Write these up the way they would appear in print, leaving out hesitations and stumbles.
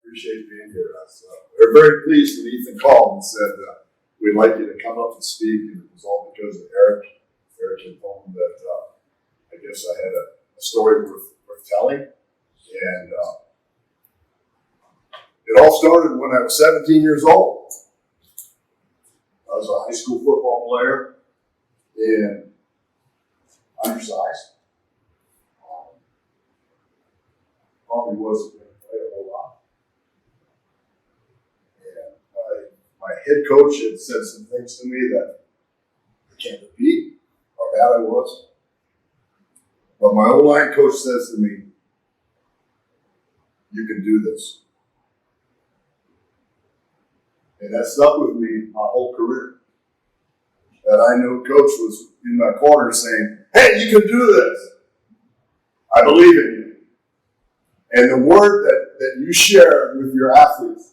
Appreciate being here. We're very pleased when Ethan called and said, we'd like you to come up and speak, and it was all because of Eric. Eric had told me that I guess I had a story worth telling. And it all started when I was 17 years old. I was a high school football player and undersized. Probably wasn't going to play a whole lot. And my head coach had said some things to me that I can't repeat how bad I was. But my O-line coach says to me, "You can do this." And that stuck with me my whole career. That I knew coach was in my corner saying, "Hey, you can do this. I believe in you." And the word that you share with your athletes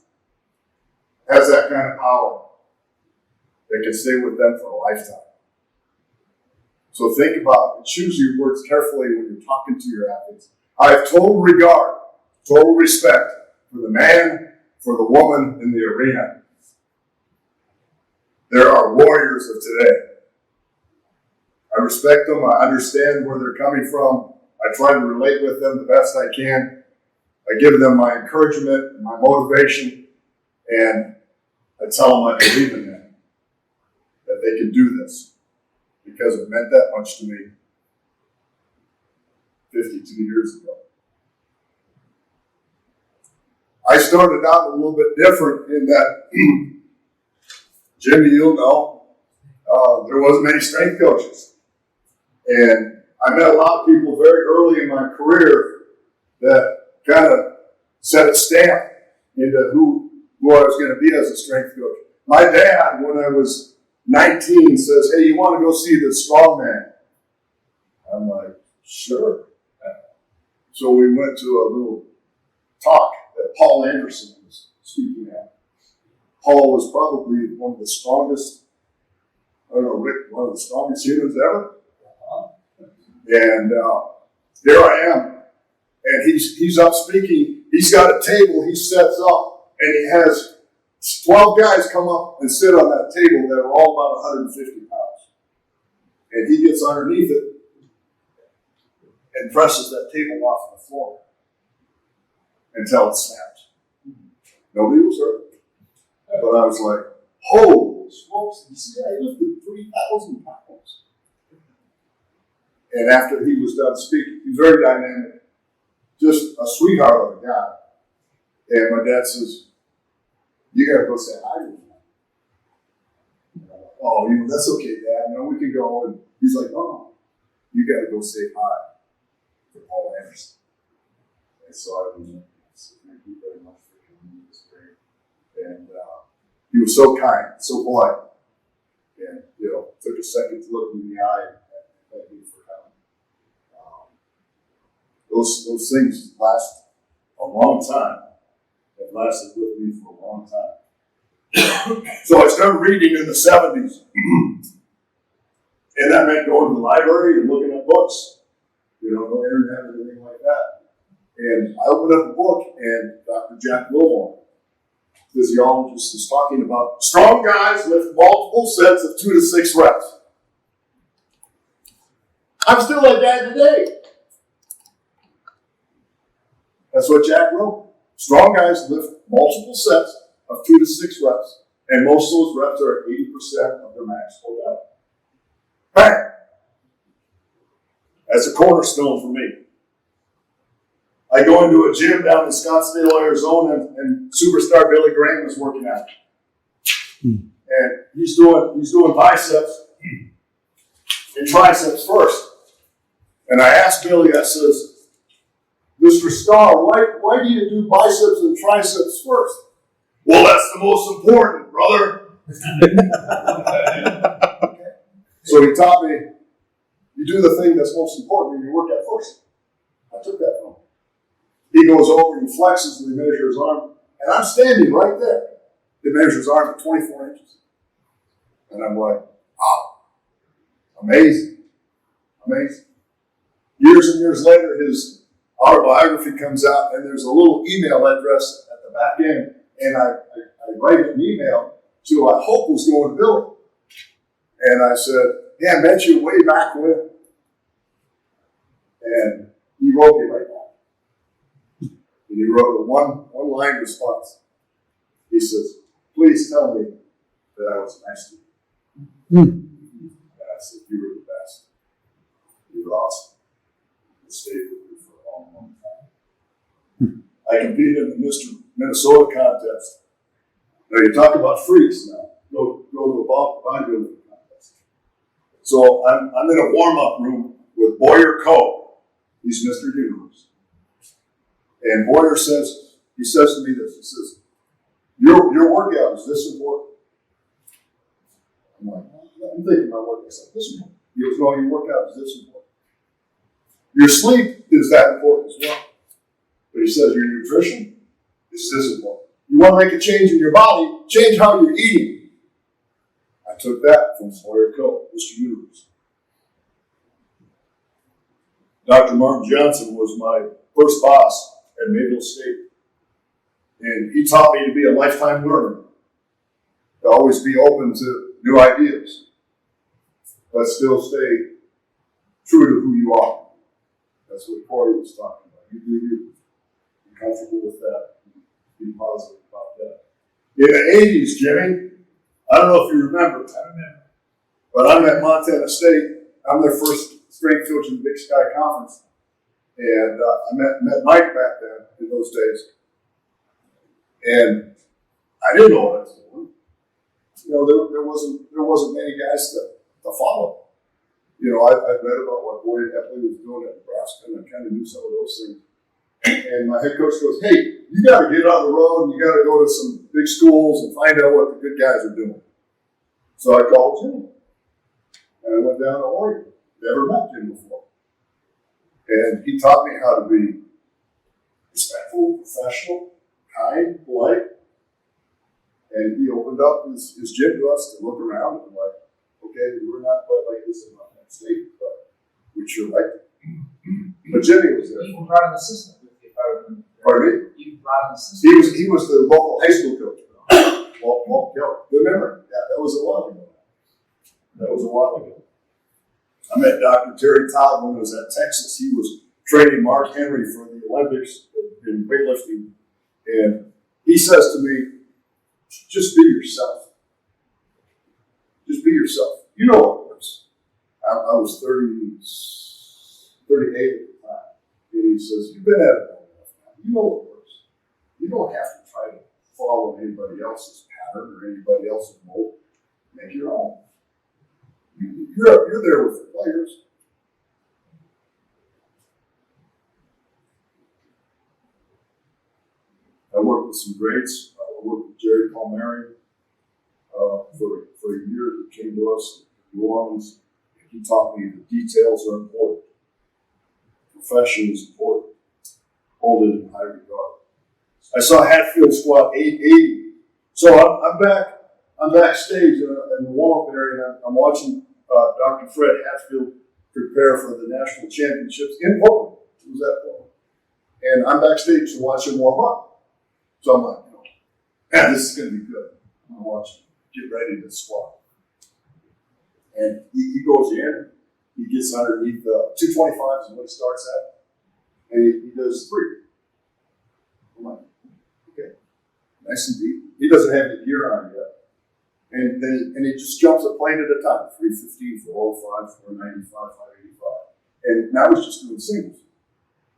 has that kind of power that can stay with them for a lifetime. So think about it. Choose your words carefully when you're talking to your athletes. I have total regard, total respect for the man, for the woman in the arena. There are warriors of today. I respect them. I understand where they're coming from. I try to relate with them the best I can. I give them my encouragement, my motivation, and I tell them I believe in them, that they can do this, because it meant that much to me 52 years ago. I started out a little bit different in that, Jimmy, you'll know, there wasn't many strength coaches. And I met a lot of people very early in my career that kind of set a stamp into who I was going to be as a strength coach. My dad, when I was 19, says, "Hey, you want to go see the strongman?" I'm like, "Sure." So we went to a little talk that Paul Anderson was speaking at. Paul was probably one of the strongest, I don't know, Rick, one of the strongest humans ever. And here I am. And he's up speaking. He's got a table he sets up, and he has 12 guys come up and sit on that table that are all about 150 pounds. And he gets underneath it and presses that table off the floor until it snaps. Nobody was hurt. But I was like, holy smokes, you see, I lifted 3,000 pounds. And after he was done speaking, he was very dynamic. Just a sweetheart of a guy. And my dad says, "You got to go say hi to him." "Oh, that's okay, Dad. We can go." And he's like, "Oh, you got to go say hi to Paul Anderson." And so I went, "So thank you very much for coming. It was great." And he was so kind, so polite. And, took a second to look me in the eye and thank me for coming. Those things last a long time. Have lasted with me for a long time. So I started reading in the 70s. And that meant going to the library and looking at books. No internet or anything like that. And I opened up a book, and Dr. Jack Wilmore, physiologist, is talking about strong guys lift multiple sets of 2 to 6 reps. I'm still that guy today. That's what Jack wrote. Strong guys lift multiple sets of 2 to 6 reps, and most of those reps are at 80% of their maximal level. Bang! That's a cornerstone for me. I go into a gym down in Scottsdale, Arizona, and superstar Billy Graham is working out. And he's doing biceps and triceps first. And I asked Billy, I says, "Mr. Starr, why do you do biceps and triceps first?" "Well, that's the most important, brother." So he taught me, you do the thing that's most important and you work at first. I took that from him. He goes over, he flexes, and he measures his arm. And I'm standing right there. He measures his arm at 24 inches. And I'm like, wow, amazing. Amazing. Years and years later, his autobiography comes out, and there's a little email address at the back end, and I write an email to I hope was going to Billy. And I said, yeah, I met you way back when. And he wrote me right back. And he wrote a one-line response. He says, please tell me that I was nice to you. And I said, you were the best. You were awesome. I stayed with you for a long, long time. I competed in the Mr. Minnesota contest. Now you talk about freaks now. Go to a bodybuilding contest. So I'm in a warm-up room with Boyer Coe. He's Mr. Universe. And Boyer says to me this, he says, your workout is this important. I'm like, I'm thinking my workout's like this important. He goes, no, your workout is this important. Your sleep is that important as well. But he says your nutrition is this important. You want to make a change in your body, change how you're eating. I took that from Boyer Coe, Mr. Universe. Dr. Martin Johnson was my first boss at Mayville State. And he taught me to be a lifetime learner, to always be open to new ideas, but still stay true to who you are. That's what Corey was talking about. You do you. Be comfortable with that. Be positive about that. In the 80s, Jimmy, I don't know if you remember, but I'm at Montana State. I'm their first strength coach in the Big Sky Conference. And I met Mike back then in those days. And I didn't know what I was doing. You know, there wasn't many guys to follow. You know, I read about what Boyd Epley was doing at Nebraska, and I kind of knew some of those things. And my head coach goes, hey, you got to get on the road, and you got to go to some big schools and find out what the good guys are doing. So I called Jim. And I went down to Oregon. Never met Jim before. And he taught me how to be respectful, professional, kind, polite. And he opened up his gym to us to look around and like, okay, we're not quite like this in Montana State, but we sure like it. But Jimmy was there. You brought an assistant with you, if I remember. Pardon me? You brought an assistant. He was the local high school coach. Well, good memory. Yeah, that was a while ago. I met Dr. Terry Todd when I was at Texas. He was training Mark Henry for the Olympics in weightlifting. And he says to me, just be yourself. Just be yourself. You know what works. I was 38 at the time. And he says, you've been at it long enough now. You know what works. You don't have to try to follow anybody else's pattern or anybody else's mold. Make your own. You're there with the players. I worked with some greats. I worked with Jerry Palmieri for a year. He came to us in New Orleans. And he taught me the details are important. Profession is important. Hold it in high regard. I saw Hatfield squat 880. So I'm backstage in the warm-up area, and I'm watching Dr. Fred Hatfield prepare for the national championships in Portland. It was at Portland. And I'm backstage to watch him warm up. So I'm like, man, this is going to be good. I'm going to watch him get ready to squat. And he goes in, he gets underneath 225 is what he starts at, and he does 3. I'm like, okay, nice and deep. He doesn't have the gear on yet. And he just jumps a plane at a time, 315, 405, 495, 585. And now he's just doing singles.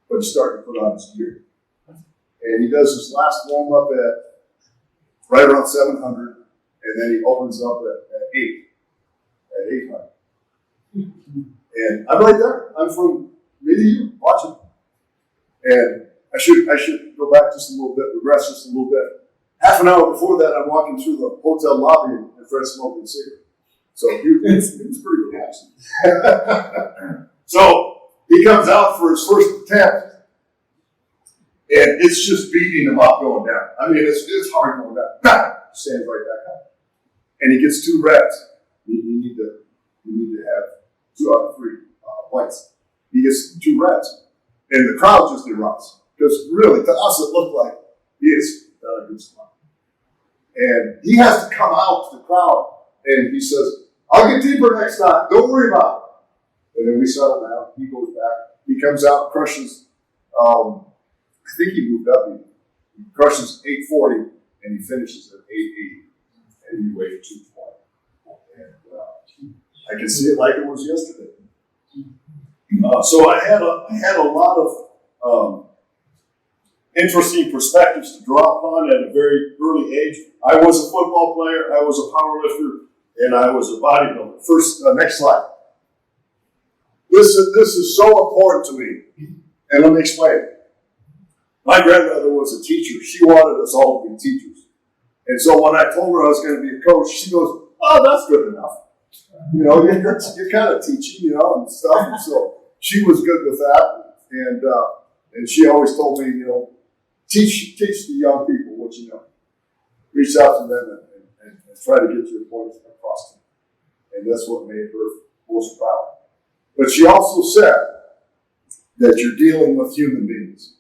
But he's starting to put on his gear. And he does his last warm-up at right around 700, and then he opens up at 800. And I'm right there. I'm from maybe watching. And I should go back just a little bit, regress just a little bit. Half an hour before that, I'm walking through the hotel lobby and Fred's smoking a cigarette. So he was pretty relaxed. So he comes out for his first attempt, and it's just beating him up going down. I mean, it's hard going down. Stands right back up. And he gets 2 reps. You need to have 2 out of 3 points. He gets 2 reps. And the crowd just erupts. Because really, to us, it looked like he is done. this one. And he has to come out to the crowd and he says, I'll get deeper next time. Don't worry about it. And then we settle down. He goes back. He comes out, crushes, I think he moved up. He crushes 840 and he finishes at 880. And he weighed 220. And I can see it like it was yesterday. So I had a lot of interesting perspectives to draw upon at a very early age. I was a football player, I was a power lifter, and I was a bodybuilder. First, next slide. This is so important to me, and let me explain. My grandmother was a teacher. She wanted us all to be teachers. And so when I told her I was going to be a coach, she goes, oh, that's good enough. You know, you're kind of teaching, you know, and stuff. And so she was good with that. And she always told me, you know, teach the young people what you know. Reach out to them and try to get your points across them. And that's what made her most proud. But she also said that you're dealing with human beings.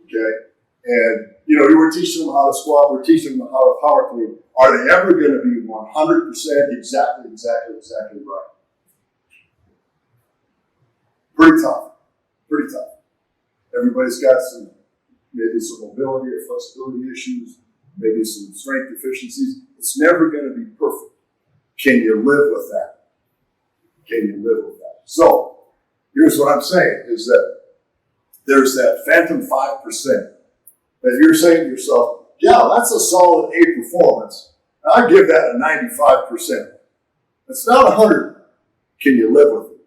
Okay? And, you know, we were teaching them how to squat, we're teaching them how to power clean. Are they ever going to be 100% exactly right? Pretty tough. Pretty tough. Everybody's got maybe some mobility or flexibility issues, maybe some strength deficiencies. It's never going to be perfect. Can you live with that? Can you live with that? So, here's what I'm saying, is that there's that phantom 5% that you're saying to yourself, yeah, that's a solid A performance. I give that a 95%. It's not 100. Can you live with it?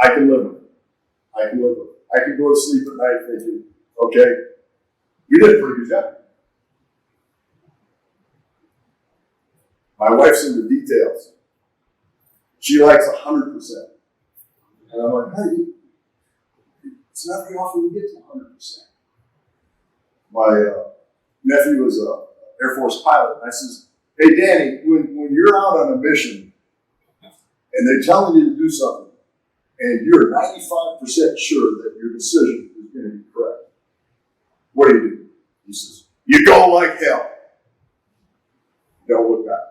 I can live with it. I can live with it. I can go to sleep at night thinking, okay, we did a pretty good job. My wife's into details. She likes 100%. And I'm like, hey, it's not very often we get to 100%. My nephew was an Air Force pilot, and I says, hey, Danny, when you're out on a mission and they're telling you to do something, and you're 95% sure that your decision is going to be correct, what do? He says, you go like hell. Don't look back.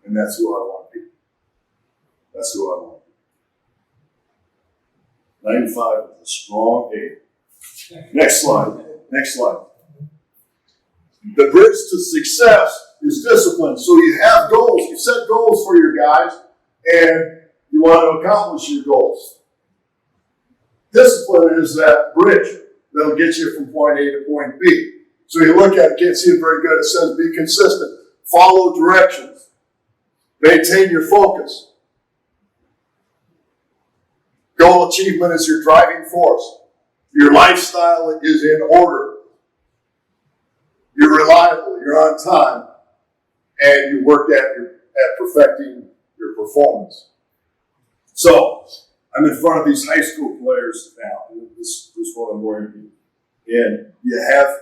And that's who I want to be. That's who I want to be. 95 with a strong A. Next slide. Next slide. The bridge to success is discipline. So you have goals. You set goals for your guys, and you want to accomplish your goals. Discipline is that bridge that'll get you from point A to point B. So you look at it, can't see it very good. It says be consistent. Follow directions. Maintain your focus. Goal achievement is your driving force. Your lifestyle is in order. You're reliable, you're on time, and you work at perfecting your performance. So, I'm in front of these high school players now. This is what I'm wearing. And you have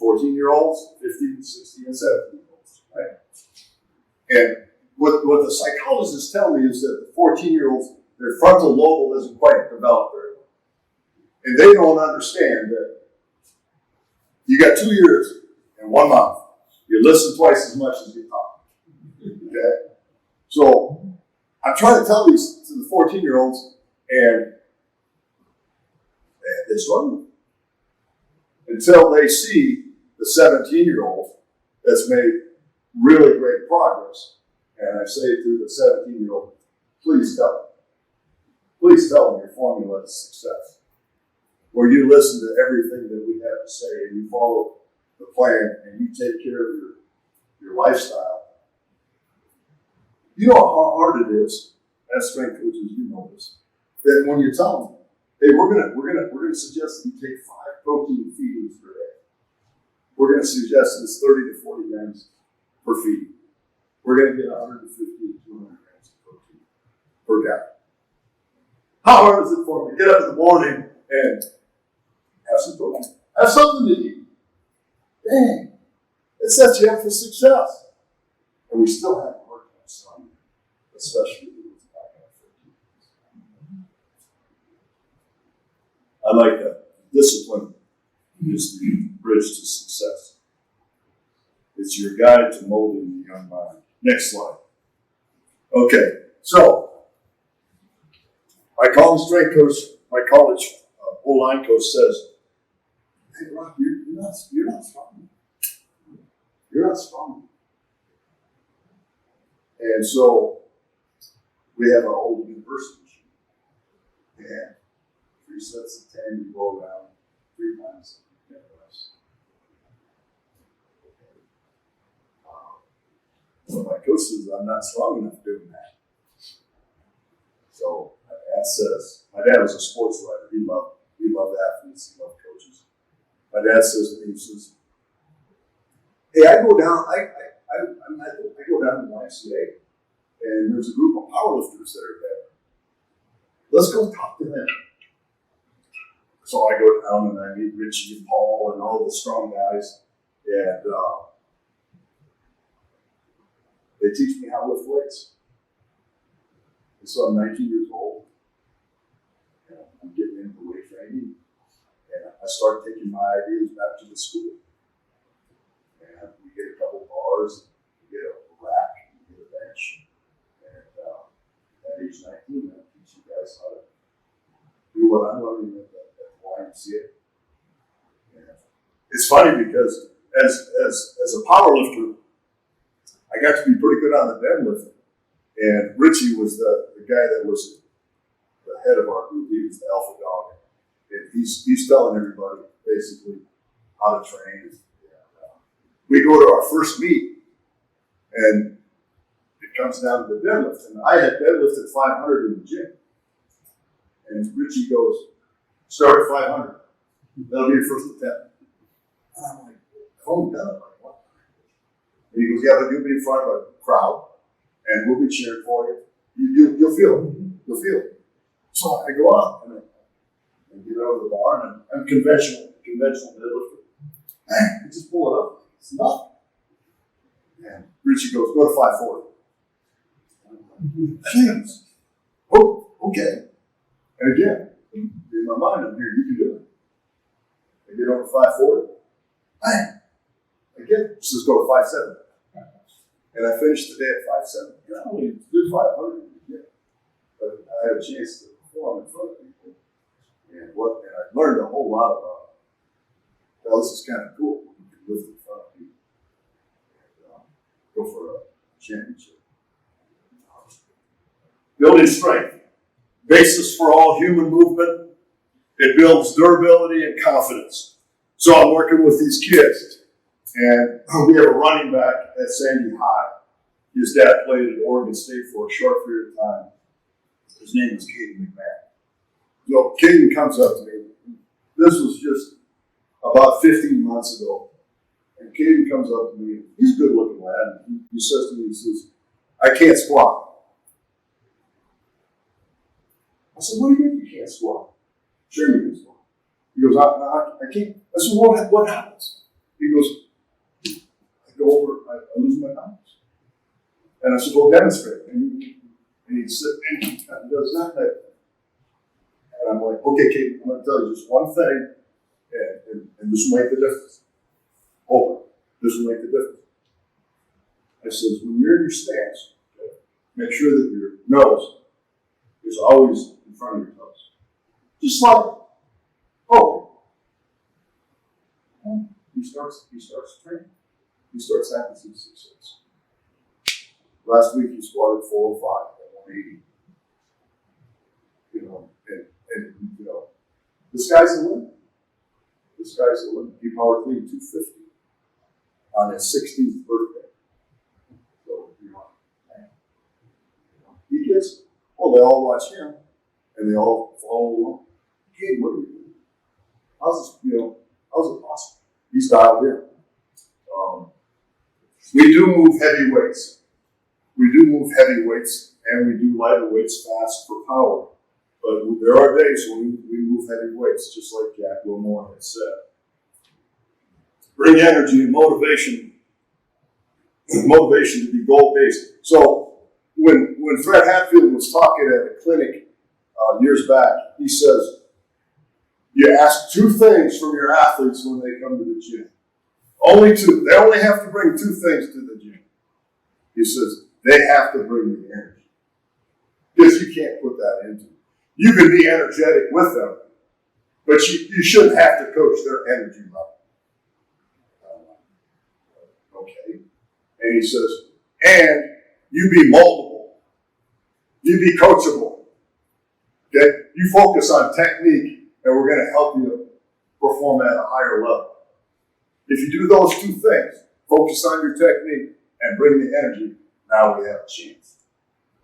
14-year-olds, 15, 16, and 17-year-olds, right? And what the psychologists tell me is that the 14-year-olds, their frontal lobe isn't quite developed very well. And they don't understand that you got 2 years and 1 month. You listen twice as much as you talk. Okay? So I'm trying to tell these to the 14-year-olds, and they struggle until they see the 17-year-old that's made really great progress. And I say to the 17-year-old, please tell them. Please tell them your formula is success. Where you listen to everything that we have to say and you follow the plan and you take care of your lifestyle. You know how hard it is, as strength coaches, you know this, that when you tell them, hey, we're gonna suggest that you take 5 protein feedings per day. We're gonna suggest it's 30 to 40 grams per feeding. We're gonna get 150 to 200 grams of protein per gallon. How hard is it for me to get up in the morning and have some protein? Have something to eat. Dang, it sets you up for success. And we still have a hard time selling it, especially with the back end. I like that. Discipline. is the bridge to success. It's your guide to molding the young mind. Next slide. Okay, so my college strength coach, my college O-line coach says, "Hey, Rock, you're not strong. You're not strong." And so we have our old university machine. And 3 sets of 10, you go around 3 times. So my coach says, "I'm not strong enough doing that." So my dad says, my dad was a sports writer. He loved athletes. He loved coaches. My dad says to me, he says, "Hey, I go down to the YMCA, and there's a group of powerlifters that are there. Let's go talk to them." So I go down and I meet Richie and Paul and all the strong guys, and they teach me how to lift weights. And so I'm 19 years old, and I'm getting into weight training, and I start taking my ideas back to the school. And we get a couple bars, we get a rack, we get a bench, and at age 19, I teach you guys how to do what I'm learning at the YMCA. And it's funny because as a power lifter, I got to be pretty good on the deadlift. And Richie was the guy that was the head of our group. He was the alpha dog. And he's telling everybody basically how to train. And, we go to our first meet, and it comes down to the deadlift. And I had deadlifted 500 in the gym. And Richie goes, "Start at 500. That'll be your first attempt." And I'm like, "Calm down. Like, what?" And he goes, "Yeah, but you'll be in front of a crowd, and we'll be cheering for you. You'll feel it. You'll feel it." So I go out and I get out of the bar, and I'm conventional deadlifter. I just pull it up. It's nothing. And Richie goes, "Go to 540. Jeez. Oh, okay. And again, in my mind, I'm here. You can do it. I get over 540. Bang. Again, just go to 570. And I finished the day at 570. Not only did 500, but I had a chance to perform in front of people. And I learned a whole lot about, well, this is kind of cool. You can lift in front of people and go for a championship. Building strength. Basis for all human movement. It builds durability and confidence. So I'm working with these kids. And we have a running back at Sandy High. His dad played at Oregon State for a short period of time. His name was Caden McMahon. So Caden comes up to me. This was just about 15 months ago. And Caden comes up to me. He's a good looking lad. He says to me, he says, "I can't squat." I said, "What do you mean you can't squat?" "Sure you can squat." He goes, I can't. I said, "Well, what happens?" He goes, "I go over, I lose my balance." And I said, "Well, demonstrate." And he said, and he does that type of thing. And I'm like, "Okay, Kate, I'm going to tell you just one thing, and this will make the difference. Hold it. This will make the difference." I says, "When you're in your stance, make sure that your nose is always in front of your toes. Just like, oh." He starts training. He starts having some success. Last week he squatted 405 at 180. And the sky's the limit. The sky's the limit. He power cleaned 250 on his 16th birthday. So, man, he gets it. Well, they all watch him, and they all follow along. "Hey, what are you doing? How's it possible?" He's dialed in. We do move heavy weights. And we do lighter weights fast for power. But there are days when we move heavy weights, just like Jack Wilmore had said. Bring energy and motivation to be goal-based. So when Fred Hatfield was talking at a clinic years back, he says, You ask two things from your athletes when they come to the gym. Only two. They only have to bring two things to the gym. He says they have to bring the energy. Because you can't put that into them. You can be energetic with them, but you shouldn't have to coach their energy level. Okay. And he says, and you be moldable. You be coachable. Okay? You focus on technique, and we're going to help you perform at a higher level. If you do those two things, focus on your technique and bring the energy, now we have a chance.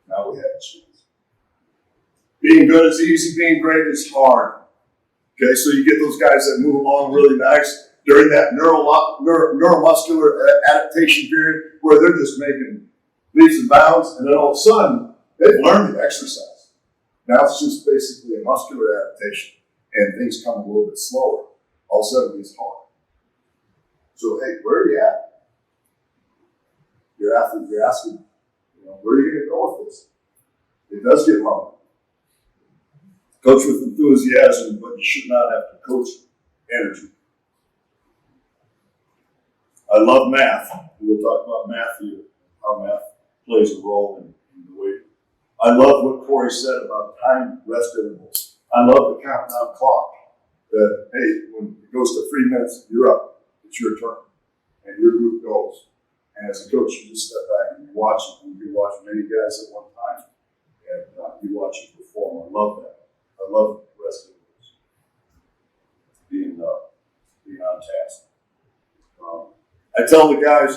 Now we have a chance. Being good is easy, being great is hard. Okay, so you get those guys that move along really nice during that neuromuscular adaptation period where they're just making leaps and bounds, and then all of a sudden, they've learned the exercise. Now it's just basically a muscular adaptation, and things come a little bit slower. All of a sudden, it's hard. So, hey, where are you at? You're asking, where are you going to go with this? It does get hard. Coach with enthusiasm, but you should not have to coach energy. I love math. We'll talk about math here, how math plays a role in the way. I love what Corey said about time rest intervals. I love the countdown clock that, hey, when it goes to 3 minutes, you're up. It's your turn. And your group goes. And as a coach, you just step back and you watch it. You can watch many guys at one time. And you watch it perform. I love that. I love rest intervals. Being on task. I tell the guys,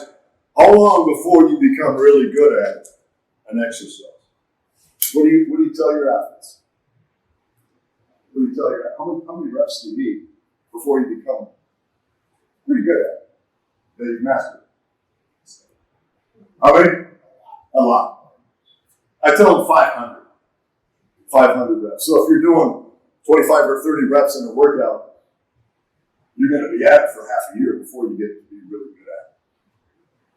how long before you become really good at an exercise? What do you tell your athletes? What do you tell your athletes? How many reps do you need before you become pretty good at it? That you've mastered it? How many? A lot. I tell them 500. 500 reps. So if you're doing 25 or 30 reps in a workout, you're going to be at it for half a year before you get to be really good at it.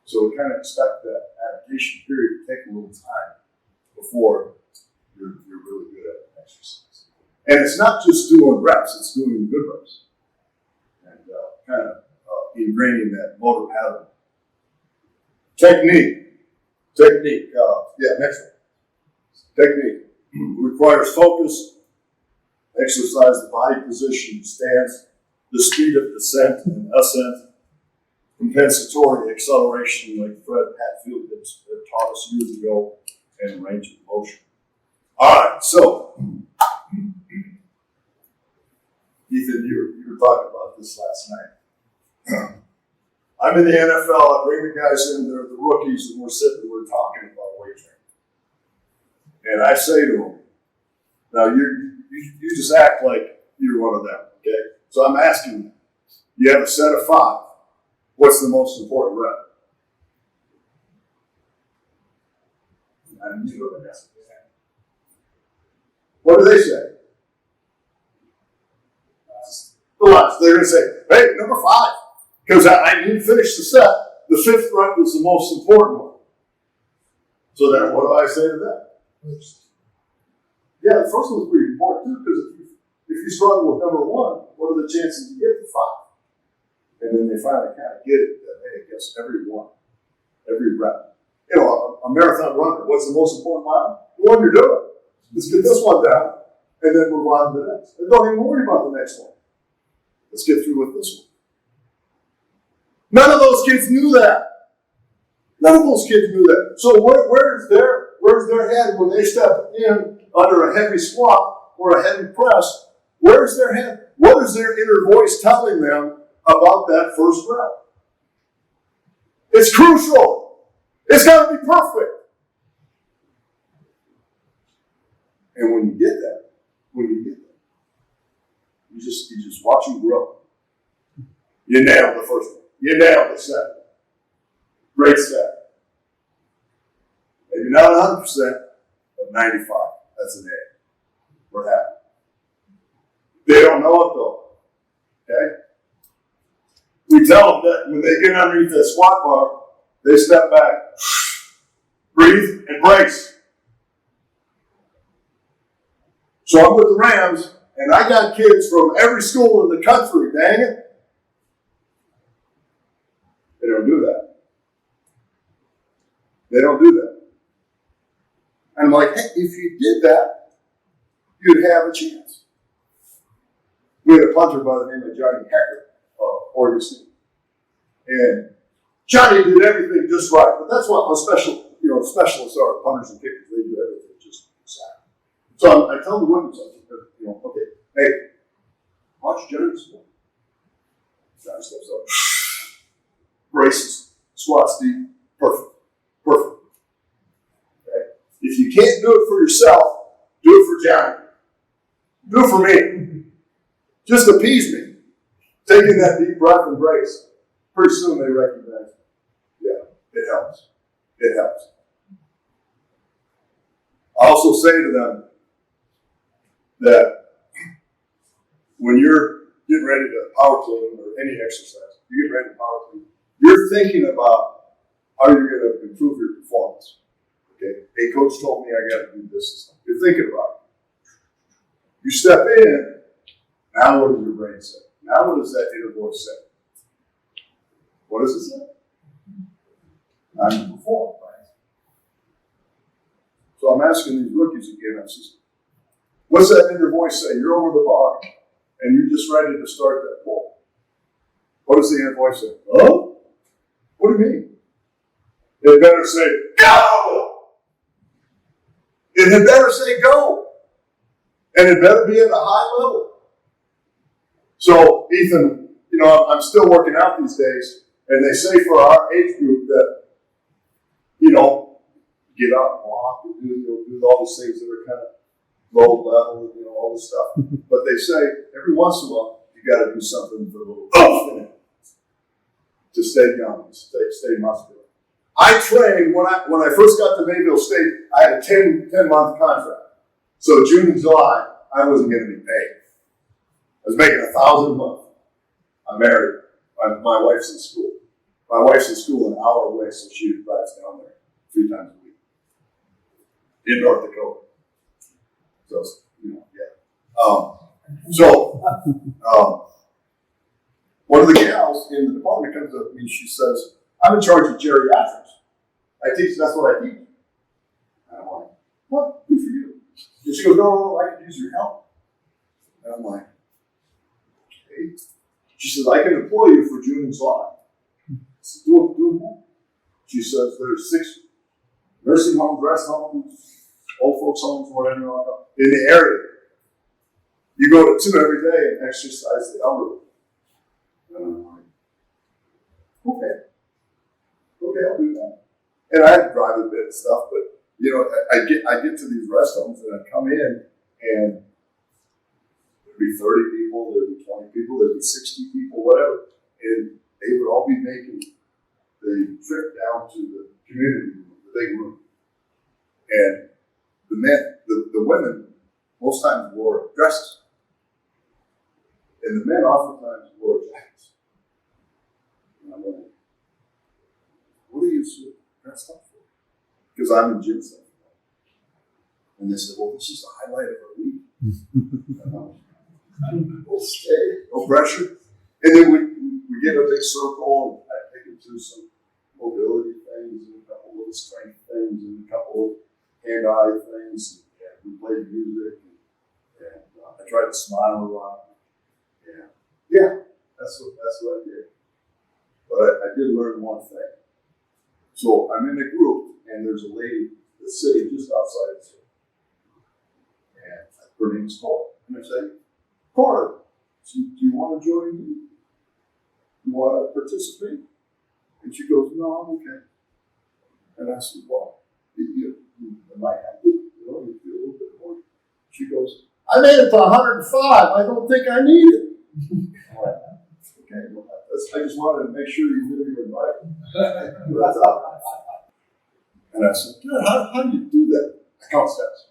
So we kind of expect that adaptation period to take a little time before you're really good at an exercise. And it's not just doing reps, it's doing good reps. And kind of ingraining that motor pattern. Technique. Next one. Technique. Requires focus, exercise the body position, stance, the speed of descent and ascent, compensatory acceleration like Fred Hatfield taught us years ago, and range of motion. All right, so Ethan, you were talking about this last night. I'm in the NFL. I bring the guys in, they're the rookies, and we're talking about weight training. And I say to them, now you just act like you're one of them, okay? So I'm asking you, you have a set of 5. What's the most important rep? And you know the answer. What do they say? The last. They're going to say, hey, number 5. Because I didn't finish the set. The 5th rep is the most important one. So then what do I say to that? Yeah, the first one's pretty important too, because if you struggle with number 1, what are the chances you get to 5? And then they finally kind of get it that, hey, I guess every rep. A marathon runner, what's the most important mile? The one you're doing. Let's get this one down, and then move on to the next. And don't even worry about the next one. Let's get through with this one. None of those kids knew that. So where's their head when they step in under a heavy squat or a heavy press? Where's their head? What is their inner voice telling them about that first rep? It's crucial. It's got to be perfect. And when you get that, you just watch them grow. You nailed the first one. You nailed the second. Great step. Maybe not 100%, but 95. That's an A. We're happy. They don't know it though. Okay? We tell them that when they get underneath that squat bar, they step back, breathe, and brace. So I'm with the Rams, and I got kids from every school in the country, dang it. They don't do that. They don't do that. I'm like, hey, if you did that, you'd have a chance. We had a punter by the name of Johnny Hecker, Oregon State. And Johnny did everything just right. But that's what specialists are, punters and kickers. They do everything just exactly. So I tell the women something, okay, hey, watch Johnny score. Johnny steps up, braces, squats deep, perfect. Okay? If you can't do it for yourself, do it for Johnny. Do it for me. Just appease me. Taking that deep breath and brace. Pretty soon they recognize, yeah, it helps. It helps. I also say to them that when you're getting ready to power clean or any exercise, you get ready to power clean, you're thinking about how you're going to improve your performance. Okay? Hey, coach told me I got to do this. You're thinking about it. You step in, now what does your brain say? Now what does that inner voice say? What does it say? I'm to perform, right? So I'm asking these rookies again, I says, what's that inner voice say? You're over the bar and you're just ready to start that pull. What does the inner voice say? Oh? What do you mean? It better say, go! It had better say go. And it better be at a high level. So, Ethan, I'm still working out these days, and they say for our age group that, get out and walk and do all these things that are kind of low level, all this stuff. But they say every once in a while, you got to do something with a little oomph in it to stay young, stay muscular. I trained when I first got to Mayville State. I had a 10-month contract. So June and July, I wasn't going to be paid. I was making $1,000 a month. I'm married. My wife's in school. My wife's in school an hour away, so she drives down there 3 times a week in North Dakota. So, one of the gals in the department comes up to me. She says, "I'm in charge of geriatrics. I teach. That's what I teach." And I'm like, "Well, good for you." And she goes, "No, I could use your help." And I'm like, "Okay." She says, "I can employ you for June and July." I said, "Do what?" She says, "There's 6 nursing homes, rest homes, old folks homes, whatever in the area. You go to 2 every day and exercise the elderly." And I'm like, okay, I'll do that. And I had to drive a bit and stuff, but I get to these rest homes and I come in and there'd be 30 people, there'd be 20 people, there'd be 60 people, whatever, and they would all be making the trip down to the community room, the big room. And the women most times wore dresses. And the men oftentimes wore jackets. And I'm like, what are you so dressed up for? Because I'm in gym stuff. And they said, well, this is the highlight of our week. Okay, no pressure. And then we get a big circle and I take them through some mobility things and a couple of strength things and a couple of hand-eye things. And we played music and I tried to smile a lot. Yeah, that's what I did. But I did learn one thing. So I'm in a group, and there's a lady that's sitting just outside the circle. And her name is Cora. And I say, "Cora, do you want to join me? You want to participate?" And she goes, "No, I'm okay." And I said, "Well, am I happy? You feel a little bit more?" She goes, "I made it to 105. I don't think I need it." Okay, well, I just wanted to make sure you knew you were right. That's all. And I said, "Good, how do you do that?" I count steps.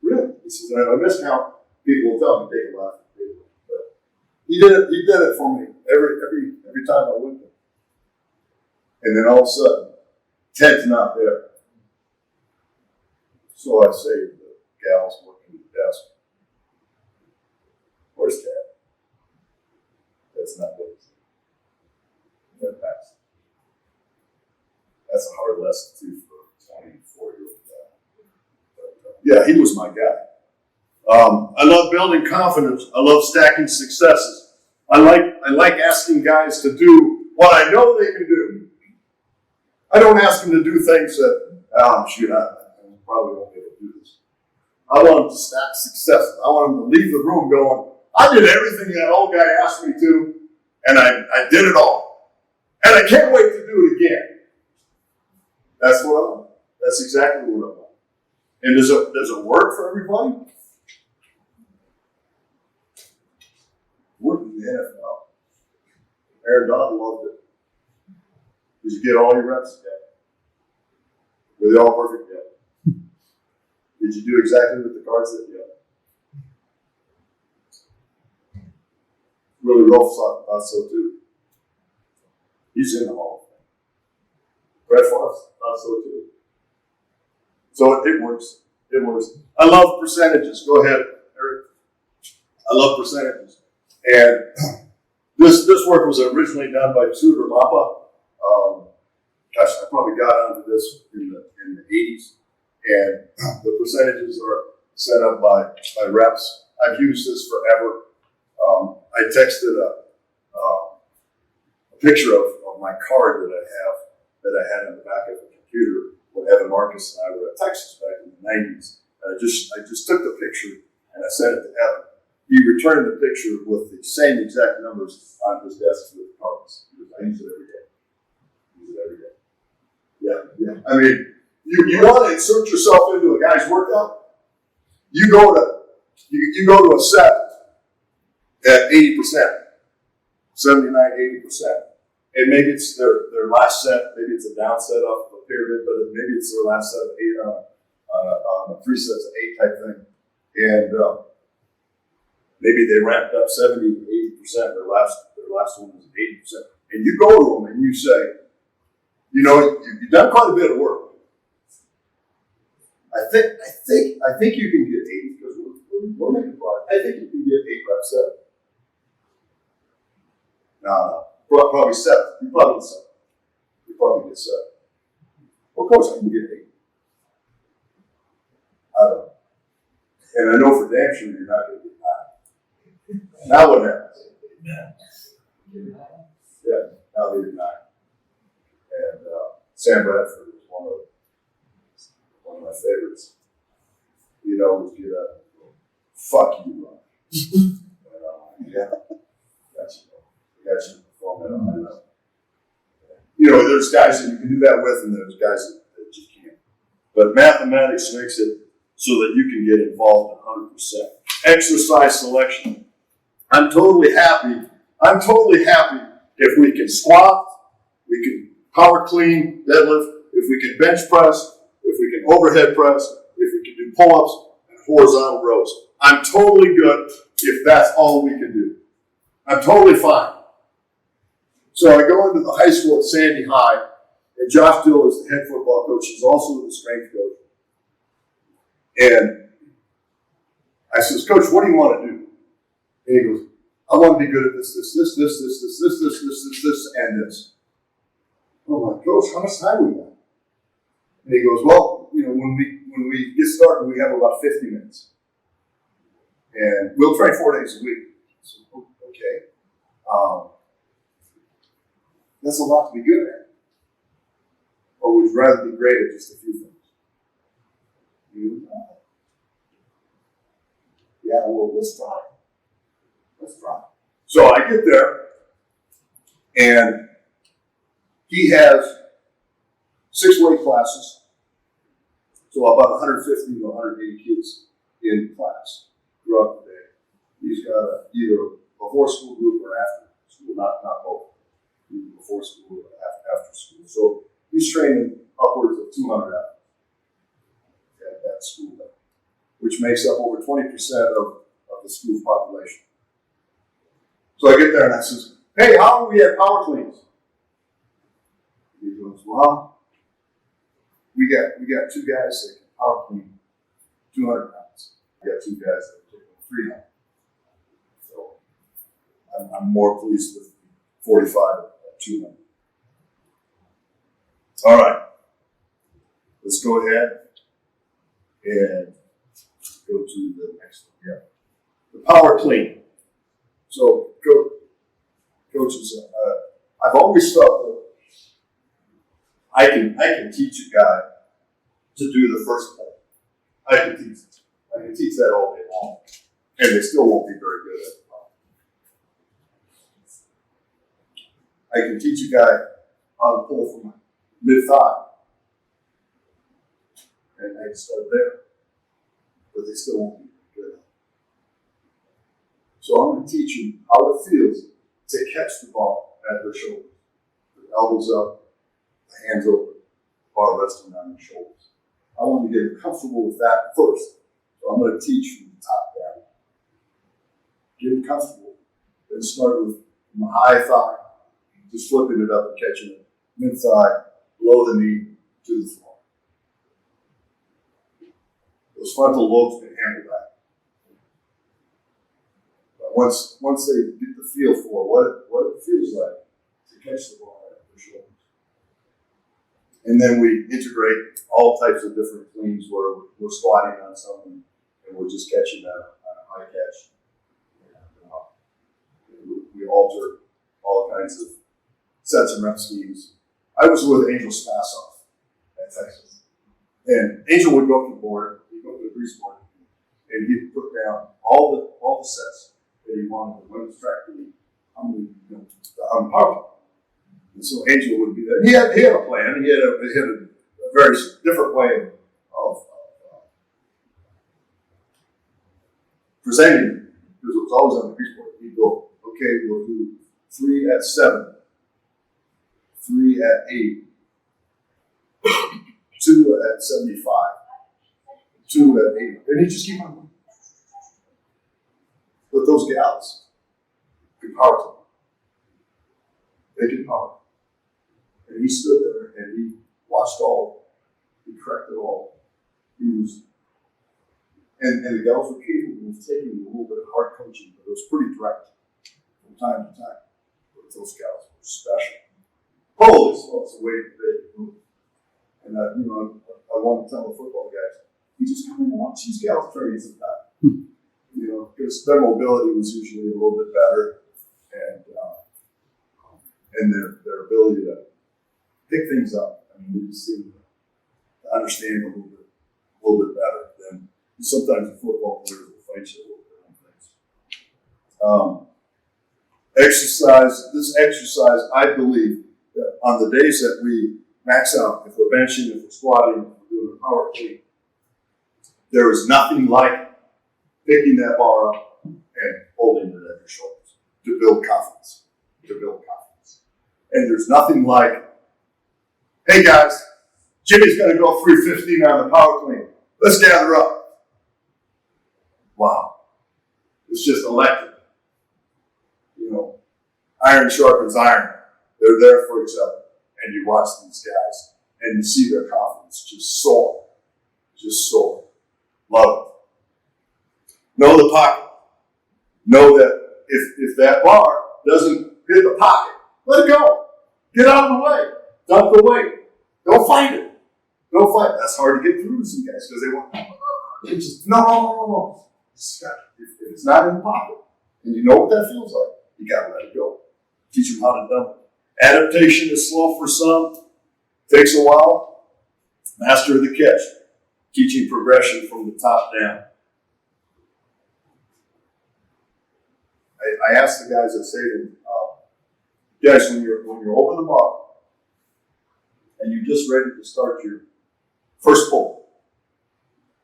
Really? He says, "If I miscount, people will tell me, take a laugh." But he did it for me every time I went there. And then all of a sudden, Ted's not there. So I say to the gals working at the desk, That's not what it's that passed. That's a hard lesson too for a 24-year-old guy. But, yeah, he was my guy. I love building confidence. I love stacking successes. I like asking guys to do what I know they can do. I don't ask them to do things that, shoot, I probably won't be able to do this. I want them to stack successes. I want them to leave the room going, I did everything that old guy asked me to, and I did it all. And I can't wait to do it again. That's what I want. That's exactly what I want. And does it work for everybody? Work in the NFL. Aaron Donald loved it. Did you get all your reps? Yeah. Were they all perfect? Yeah. Did you do exactly what the card said? Yeah. Really, Rolf thought so too. He's in the Hall of Fame. Brett Favre thought so too. So it works. It works. I love percentages. Go ahead, Eric. I love percentages. And this work was originally done by Tudor Mappa. Gosh, I probably got onto this in the 80s. And the percentages are set up by reps. I've used this forever. I texted a picture of my card that I had on the back of the computer when Evan Marcus and I were at Texas back in the 90s. And I just took the picture and I sent it to Evan. He returned the picture with the same exact numbers on his desk with the cards. I use it every day. Yeah. I mean, you want to insert yourself into a guy's workout? You go to a set at 80%, 79, 80%. And maybe it's their last set, maybe it's a down set off of a pyramid, but maybe it's their last set of 8 on 3 sets of 8 type thing. And maybe they ramped up 70, 80%. Their last one was 80%. And you go to them and you say, you've done quite a bit of work. I think you can get 80 because we're making progress. I think you can get 8 reps set. No. Probably 7. You probably get 7. Well, coach, I can get 8. I don't know. And I know for damn sure you're not going to get 9. Now what happens? Yeah, now they get 9. And Sam Bradford is one of my favorites. Would get a fuck you, Ron. Yeah, got you. There's guys that you can do that with, and there's guys that you can't. But mathematics makes it so that you can get involved 100%. Exercise selection. I'm totally happy if we can squat, we can power clean, deadlift, if we can bench press, if we can overhead press, if we can do pull-ups and horizontal rows. I'm totally good if that's all we can do. I'm totally fine. So I go into the high school at Sandy High, and Josh Dill is the head football coach. He's also the strength coach. And I says, Coach, what do you want to do? And he goes, I want to be good at this, and this. I'm like, Coach, how much time we got? And he goes, well, when we get started, we have about 50 minutes. And we'll train 4 days a week. So, okay. That's a lot to be good at. Or would you rather be great at just a few things? Yeah, well, let's try. So I get there, and he has 6 weight classes, so about 150 to 180 kids in class throughout the day. He's got either a before school group or after school, not both. Before school or after school. So he's training upwards of 200 athletes at that school level, which makes up over 20% of the school's population. So I get there and I says, hey, how are we at power cleans? He goes, well, we got 2 guys that can power clean 200 pounds. We got 2 guys that can take 300. So I'm more pleased with 45 at 200. All right. Let's go ahead and go to the next one. Yeah. The power clean. So, coaches, I've always thought that I can teach a guy to do the first pull. I can teach that all day long, and they still won't be very good at it. I can teach a guy how to pull from mid-thigh, and I can start there, but they still won't be very good at it. So I'm going to teach them how it feels to catch the ball at their shoulders, the elbows up, the hands open, the bar resting on your shoulders. I want to get them comfortable with that first. So I'm going to teach from the top down. Get them comfortable. Then start with my high thigh, just flipping it up and catching it mid-thigh, below the knee, to the floor. Those frontal lobes can handle that. But once they get the feel for what it feels like to catch the ball at their shoulders. And then we integrate all types of different cleans where we're squatting on someone and we're just catching that on a high catch. And we alter all kinds of sets and rep schemes. I was with Angel Spassoff at Texas. And Angel would go up to the board, he'd go up to the grease board, and he'd put down all the sets that he wanted to win the track meet, on the power. And so Angel would be there. He had a plan. He had a very different way of presenting it, because it was always on the grease board. He'd go, okay, we'll do 3 at 7, 3 at 8, 2 at 75, 2 at 8. And he'd just keep on going. But those gals could power to him. They could power. And he stood there and he watched all. He corrected all. He was, and the gals were capable of taking a little bit of hard coaching, but it was pretty direct from time to time. But those gals were special. Holy smokes, the way they moved. And I want to tell the football guys, you just come in and watch these gals train sometimes. Because their mobility was usually a little bit better, and their ability to pick things up. I mean, we just seem to understand a little bit better than sometimes the football players will fight you a little bit on things. This exercise, I believe, that on the days that we max out, if we're benching, if we're squatting, if we're doing a power clean, there is nothing like picking that bar up and holding it at your shoulders to build confidence. And there's nothing like, hey guys, Jimmy's going to go 315 on the power clean. Let's gather up. Wow. It's just electric. Iron sharpens iron. They're there for each other. And you watch these guys and you see their confidence just soar. Love it. Know the pocket. Know that if that bar doesn't hit the pocket, let it go. Get out of the way. Dump the weight. Don't fight it. That's hard to get through to some guys because they just, no. If it's not in the pocket and you know what that feels like, you got to let it go. Teach them how to dump it. Adaptation is slow for some. Takes a while. Master the catch. Teaching progression from the top down. I ask the guys, I say to them, guys, when you're over the bar and you're just ready to start your first pull,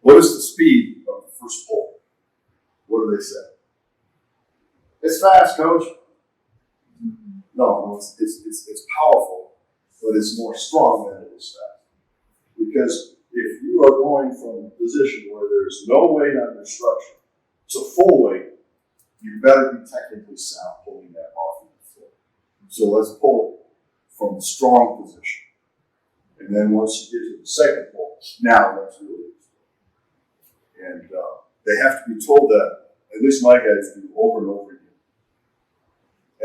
what is the speed of the first pull? What do they say? It's fast, coach. No, it's powerful, but it's more strong than it is fast. Because if you are going from a position where there's no weight on your structure to full weight, you better be technically sound pulling that off of the floor. So let's pull it from a strong position. And then once you get to the second pull, now let's really explode. And they have to be told that, at least my guys do, over and over again.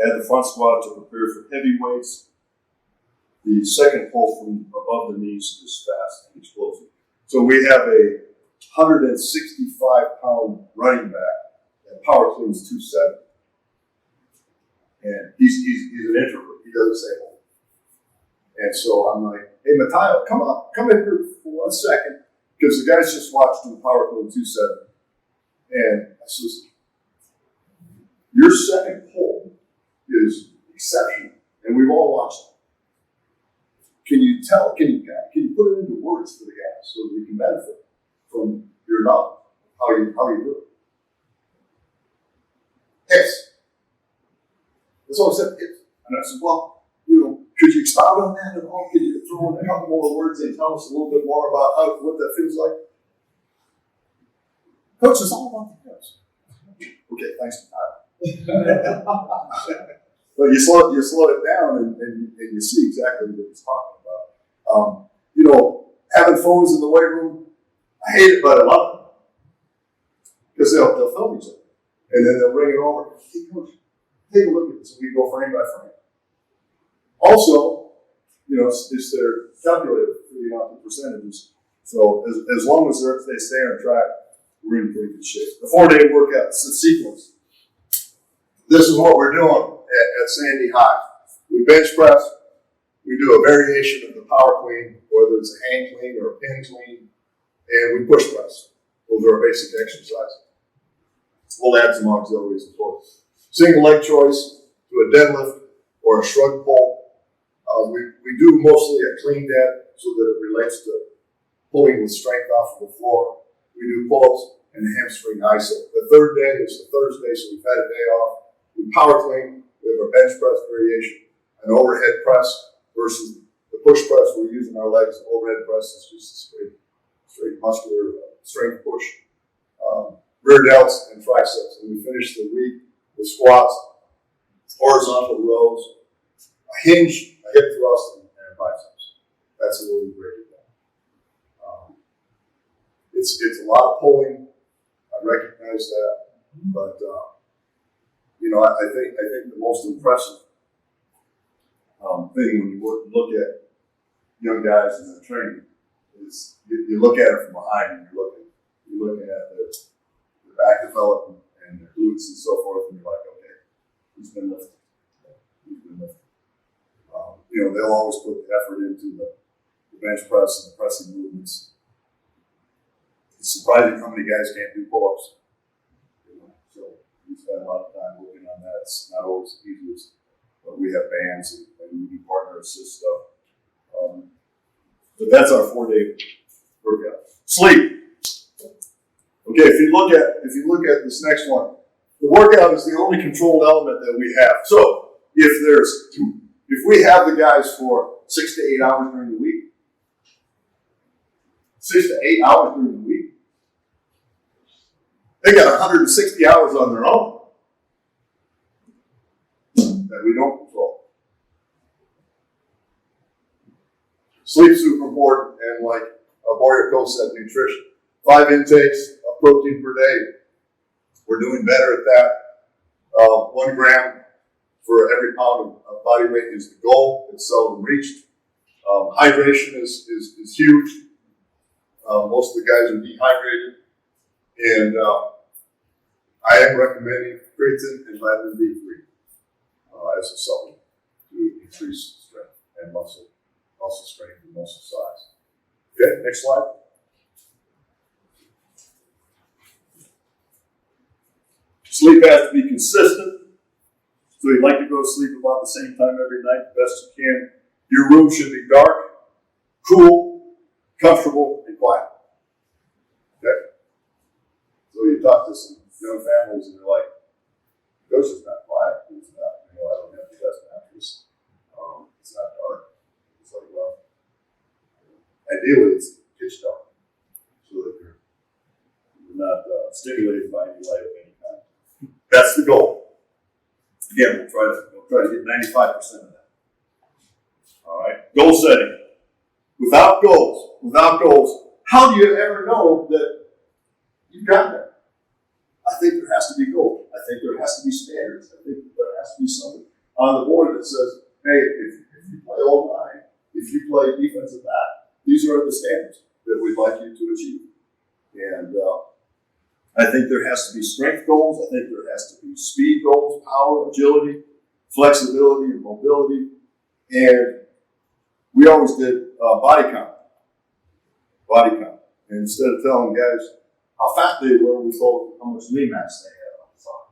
Add the front squat to prepare for heavy weights. The second pull from above the knees is fast and explosive. So we have a 165-pound running back that power cleans 270. And he's an introvert. He doesn't say hello. And so I'm like, hey, Mateo, come in here for 1 second. Because the guys just watched him power clean 270. And I says, your second pull is exceptional. And we've all watched it. Can you put it into words for the guys so that we can benefit from your knowledge, how you do it? Yes. That's all I said. Yes. And I said, well, could you expound on that at all? Could you throw in a couple more words and tell us a little bit more about what that feels like? Coach, it's all about the guys. Okay, thanks for that. But you slow it down and you see exactly what he's talking about. Having phones in the weight room, I hate it, but I love it. Because they'll film each other. And then they'll bring it over. Hey, Coach, take a look at this. And we go frame by frame. Also, it's their calculator figuring out the percentages. So as long as they stay on track, we're in pretty good shape. The 4-day workout, it's a sequence. This is what we're doing at Sandy High. We bench press. We do a variation of the power clean, whether it's a hand clean or a pin clean, and we push press. Those are our basic exercises. We'll add some auxiliaries, of course. Single leg choice to a deadlift or a shrug pull. We do mostly a clean dead so that it relates to pulling the strength off of the floor. We do pull-ups and a hamstring iso. The third day is the Thursday, so we've had a day off. We power clean. We have our bench press variation, an overhead press versus the push press. We're using our legs. The overhead press is just a straight muscular strength push. Rear delts and triceps. And we finish the week with squats, horizontal rows, a hinge, a hip thrust, and a biceps. That's the way we break it down. It's a lot of pulling. I recognize that, but I think the most impressive thing when you look at young guys in the training is you look at it from behind and you're looking at the back development and their glutes and so forth, and you're like, okay, who's been lifting? They'll always put the effort into the bench press and the pressing movements. It's surprising how many guys can't do pull-ups. So we spend a lot of time working on that. It's not always the easiest, but we have bands and we do partner assist stuff. But that's our 4-day workout. Sleep. Okay, if you look at this next one, the workout is the only controlled element that we have. So if we have the guys for 6 to 8 hours during the week, 6 to 8 hours during the week, they got 160 hours on their own that we don't control. Sleep's super important, and like a warrior coach said, nutrition. 5 intakes of protein per day. We're doing better at that. 1 gram for every pound of body weight is the goal. It's seldom reached. Hydration is huge. Most of the guys are dehydrated. And I am recommending creatine and vitamin D3 as a supplement to increase strength and muscle strength and muscle size. Okay, next slide. Sleep has to be consistent. So you'd like to go to sleep about the same time every night, the best you can. Your room should be dark, cool, comfortable, and quiet. Okay? So you talk to some young families and they're like, "Coach, it's not quiet. It's not, I don't have the best mattress. It's not dark." It's like, well, ideally it's pitch dark so that you're not stimulated by any light of any kind. That's the goal. Again, we'll try to get 95% of that. All right. Goal setting. Without goals, how do you ever know that you've got there? I think there has to be goals. I think there has to be standards. I think there has to be something. on the board that says, hey, if you play O-line, if you play defensive back, these are the standards that we'd like you to achieve. And I think there has to be strength goals. I think there has to be speed goals, power, agility, flexibility, and mobility. And we always did body count. And instead of telling guys how fat they were, we told them how much lean mass they had on the farm.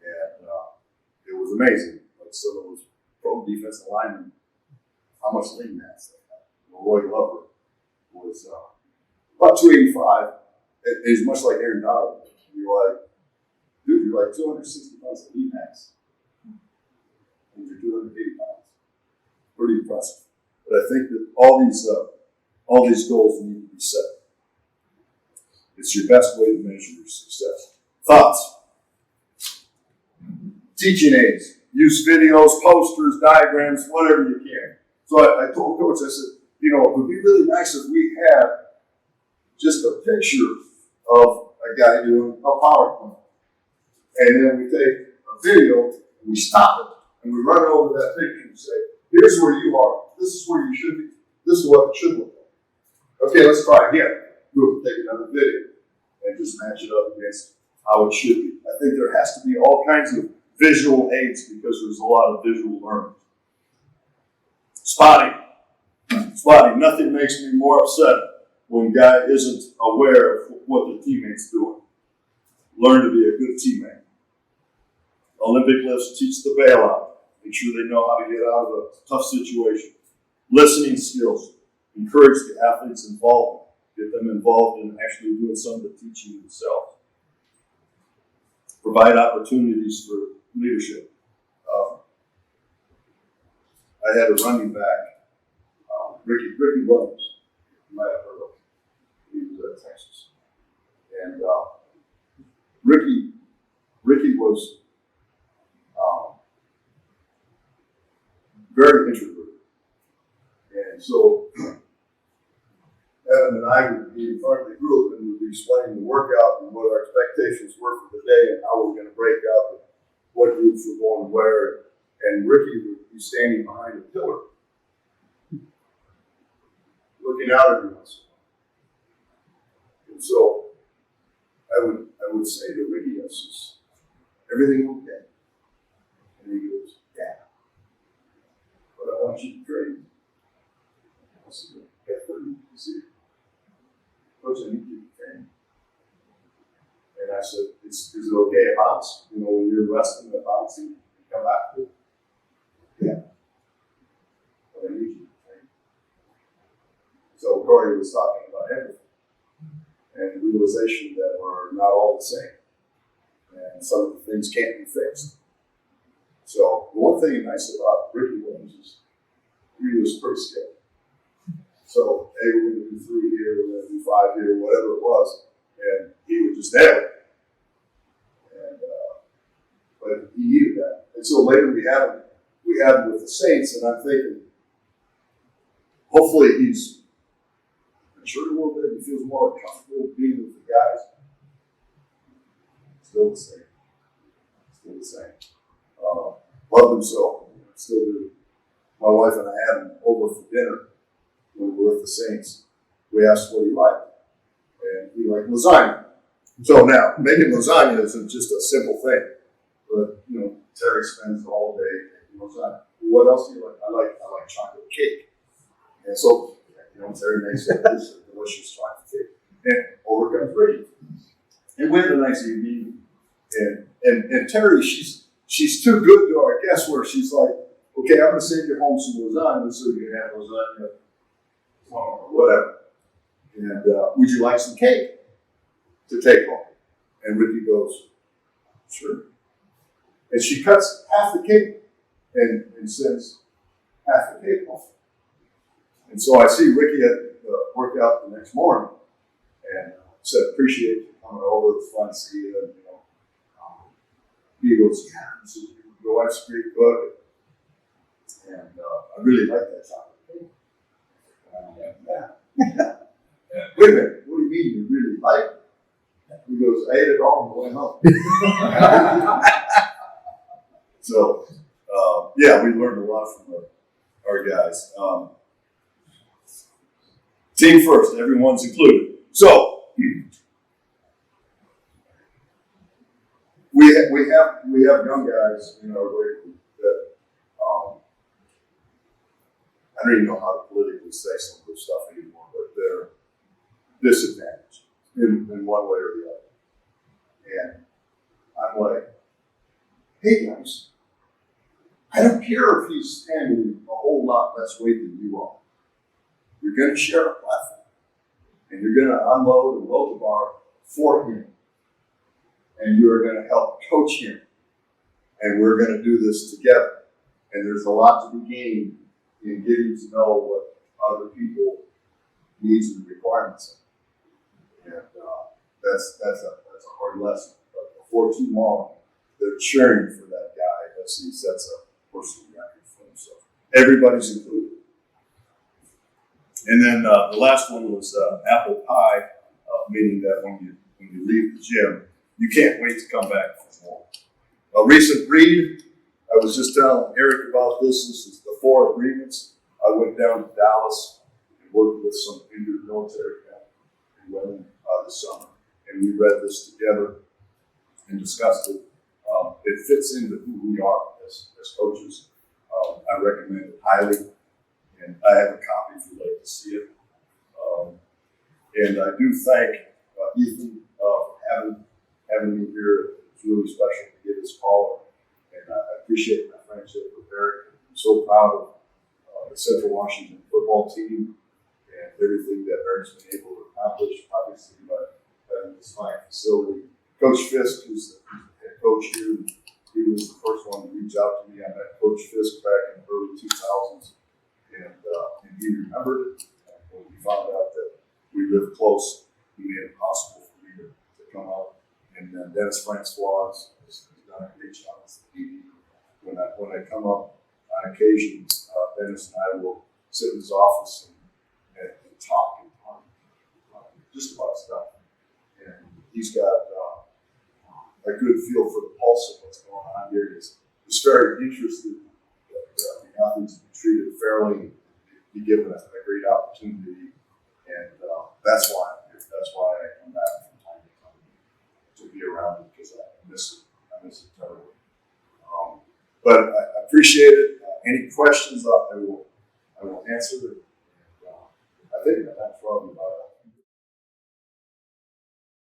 And it was amazing. Like some of those pro defensive linemen, how much lean mass they had. Roy Glover was about 285. He's much like Aaron Donald. You're like, dude, you're like 260 pounds of lean mass. And you're 280 pounds. Pretty impressive. But I think that all these goals need to be set. It's your best way to measure your success. Thoughts? Teaching aids. Use videos, posters, diagrams, whatever you can. So I told Coach, I said, you know, it would be really nice if we had just a picture of a guy doing a PowerPoint. And then we take a video, and we stop it, and we run over that picture and say, here's where you are. This is where you should be. This is what it should look like. Okay, let's try again. We'll take another video and just match it up against how it should be. I think there has to be all kinds of visual aids because there's a lot of visual learning. Spotting. Nothing makes me more upset when a guy isn't aware of what the teammate's doing. Learn to be a good teammate. Olympic lifts teach the bailout. Make sure they know how to get out of a tough situation. Listening skills. Encourage the athletes involved. Get them involved in actually doing some of the teaching themselves. Provide opportunities for leadership. I had a running back, Ricky Williams. You might have heard of him. He was at Texas. And Ricky was very introverted. And so Evan and I would be in front of the group and would be explaining the workout and what our expectations were for the day and how we're going to break up and what groups were going where. And Ricky would be standing behind a pillar, looking out every once in a while. And so I would say to Ricky, I says, everything okay? And he goes, yeah. But I want you to train. I said, okay, what do you see? Coach, I need you to train. And I said, is it okay if I bounce? You know, when you're resting and bouncing, you come back to it. Yeah. But I need you to train. So Corey was talking about everything. And the realization that we're not all the same. And some of the things can't be fixed. So the one thing nice about Ricky Williams is he was pretty skilled. So, hey, we're going to do 3 here, we're going to do 5 here, whatever it was, and he would just nail it. And but he needed that. And so later we had him with the Saints, and I'm thinking, hopefully he's matured a little bit. He feels more comfortable being with the guys. Still the same. Loved him so. Still do. My wife and I had him over for dinner when we were with the Saints. We asked what he liked, and he liked lasagna. So now, making lasagna isn't just a simple thing, but you know, Terry spends the whole day making lasagna. What else do you like? I like chocolate cake, and so you know, Terry makes a delicious chocolate cake, and over comes Ricky, and we had a nice evening, and Terry, she's too good to our guests where she's like, okay, I'm going to send you home some lasagna so you can have lasagna or whatever. And would you like some cake to take home? And Ricky goes, sure. And she cuts half the cake and sends half the cake home. And so I see Ricky at the workout the next morning and said, appreciate you coming over. It's fun to see you. And, you know, he goes, yeah. He says, your wife's a great cook. And I really like that chocolate cake. Yeah. Wait a minute, what do you mean you really like it? He goes, I ate it all on the way home. So yeah, we learned a lot from our guys. Team first, everyone's included. So we have young guys in our weight group that I don't even know how to politically say some of this stuff anymore, but they're disadvantaged in one way or the other. And I'm like, hey guys, I don't care if he's handling a whole lot less weight than you are. You're going to share a platform, and you're going to unload and load the bar for him, and you are going to help coach him, and we're going to do this together. And there's a lot to be gained in getting to know what other people needs and requirements are. And that's a hard lesson. But before too long, they're cheering for that guy as he sets a personal record for himself. Everybody's included. And then the last one was apple pie, meaning that when you leave the gym, you can't wait to come back for more. A recent read, I was just telling Eric about this. This is the 4 agreements. I went down to Dallas and worked with some injured military men and women this summer, and we read this together and discussed it. It fits into who we are as coaches. I recommend it highly, and I have a copy if you'd like to see it. And I do thank Ethan for having me here. It's really special to get his call, and I appreciate my friendship with Eric. I'm so proud of the Central Washington football team and everything that Eric's been able to accomplish, obviously, by having this fine facility. Coach Fisk, who's the head coach here, he was the first one to reach out to me. I met Coach Fisk back in the early 2000s, and he remembered it. And when we found out that we lived close, he made it possible for me to come out. And then Dennis Francois has done a great job as the PD. When I come up on occasion, Dennis and I will sit in his office and talk just about stuff. And he's got a good feel for the pulse of what's going on here. He's very interested that the athletes be treated fairly, be given a great opportunity, and that's why I'm here. That's why I come back from time to time to be around it, because I miss it. I miss it terribly. But I appreciate it. Any questions, I will answer. And, I think that's probably about it.